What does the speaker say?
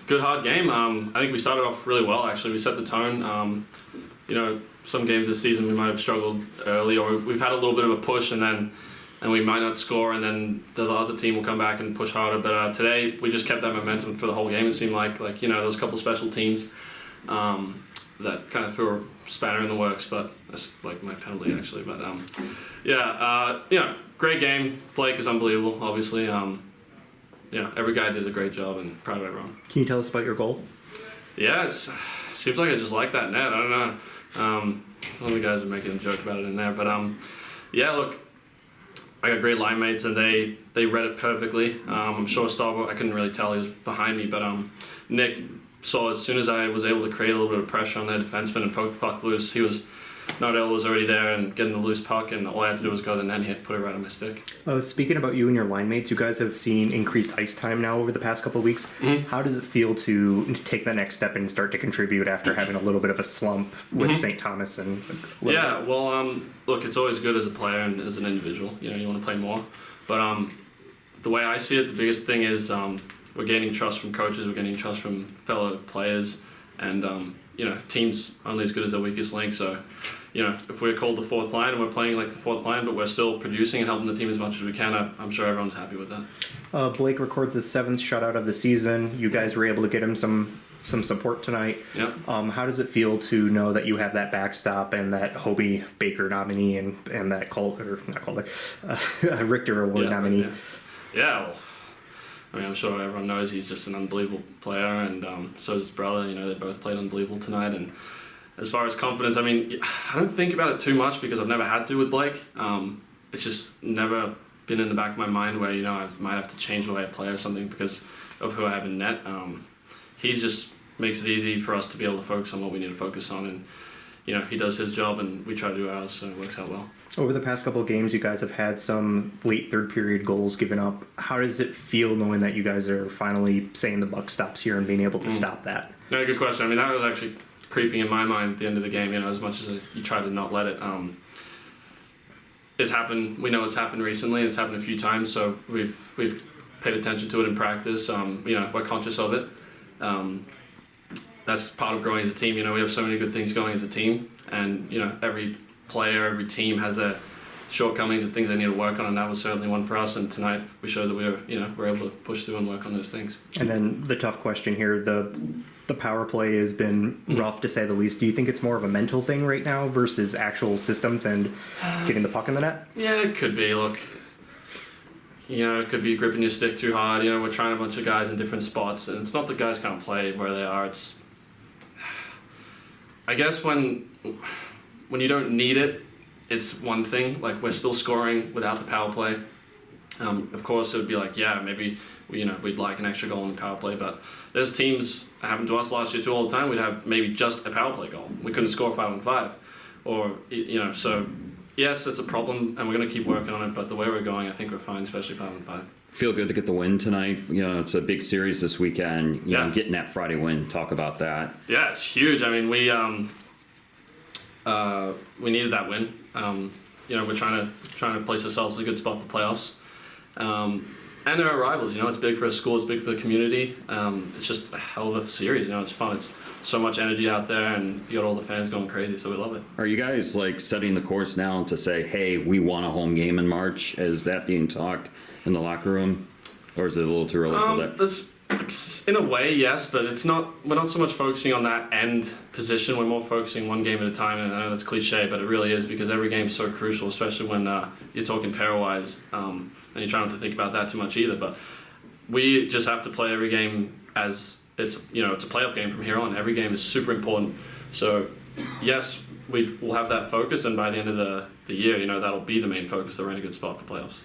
good hard game. I think we started off really well. Actually, we set the tone. Some games this season we might have struggled early, or we've had a little bit of a push, and we might not score, and then the other team will come back and push harder. But today we just kept that momentum for the whole game. It seemed like there's a couple special teams that kind of threw a spanner in the works, but that's like my penalty actually. But great game. Blake is unbelievable, obviously. Every guy did a great job, and proud of everyone. Can you tell us about your goal? Yeah, it seems like I just like that net. I don't know. Some of the guys are making a joke about it in there, but look, I got great line mates, and they read it perfectly. I'm sure Starbuck, I couldn't really tell he was behind me, but Nick saw as soon as I was able to create a little bit of pressure on their defenseman and poke the puck loose, Nardell was already there and getting the loose puck, and all I had to do was go to the net and he put it right on my stick. Speaking about you and your line mates, you guys have seen increased ice time now over the past couple of weeks. Mm-hmm. How does it feel to take that next step and start to contribute after having a little bit of a slump with St. Thomas? Look, it's always good as a player and as an individual. You want to play more. But the way I see it, the biggest thing is we're gaining trust from coaches, we're gaining trust from fellow players, and teams only as good as their weakest link. So, if we're called the fourth line and we're playing like the fourth line, but we're still producing and helping the team as much as we can, I'm sure everyone's happy with that. Blake records his 7th shutout of the season. You guys were able to get him some support tonight. Yep. How does it feel to know that you have that backstop and that Hobie Baker nominee and that Richter Award nominee? Yeah. I'm sure everyone knows he's just an unbelievable player, and so does his brother. They both played unbelievable tonight. And as far as confidence, I don't think about it too much because I've never had to with Blake. It's just never been in the back of my mind where I might have to change the way I play or something because of who I have in net. He just makes it easy for us to be able to focus on what we need to focus on, and he does his job and we try to do ours, so it works out well. Over the past couple of games, you guys have had some late third period goals given up. How does it feel knowing that you guys are finally saying the buck stops here and being able to stop that? Yeah, good question. That was actually creeping in my mind at the end of the game, as much as you try to not let it. It's happened. We know it's happened recently. It's happened a few times, so we've paid attention to it in practice. We're conscious of it. That's part of growing as a team. We have so many good things going as a team, and every player, every team has their shortcomings and things they need to work on, and that was certainly one for us. And tonight we showed that we're able to push through and work on those things. And then the tough question here: the power play has been rough to say the least. Do you think it's more of a mental thing right now versus actual systems and getting the puck in the net? Yeah, it could be. Look, it could be gripping your stick too hard. We're trying a bunch of guys in different spots, and it's not that guys can't play where they are. It's, I guess when you don't need it, it's one thing. Like, we're still scoring without the power play. Of course, it would be like, maybe we'd like an extra goal in the power play, but there's teams that happened to us last year too all the time. We'd have maybe just a power play goal. We couldn't score 5-on-5, or so. Yes, it's a problem, and we're going to keep working on it. But the way we're going, I think we're fine, especially 5-on-5. Feel good to get the win tonight. It's a big series this weekend. Getting that Friday win. Talk about that. Yeah, it's huge. We needed that win. We're trying to place ourselves in a good spot for playoffs. And there are rivals. It's big for a school. It's big for the community. It's just a hell of a series. It's fun. It's so much energy out there, and you got all the fans going crazy. So we love it. Are you guys setting the course now to say, "Hey, we want a home game in March"? Is that being talked in the locker room, or is it a little too early for that? In a way, yes, but it's not. We're not so much focusing on that end position. We're more focusing one game at a time, and I know that's cliche, but it really is, because every game's so crucial, especially when you're talking pairwise, and you're trying not to think about that too much either. But we just have to play every game as it's a playoff game from here on. Every game is super important. So yes, we'll have that focus, and by the end of the year, that'll be the main focus. That we're in a good spot for playoffs.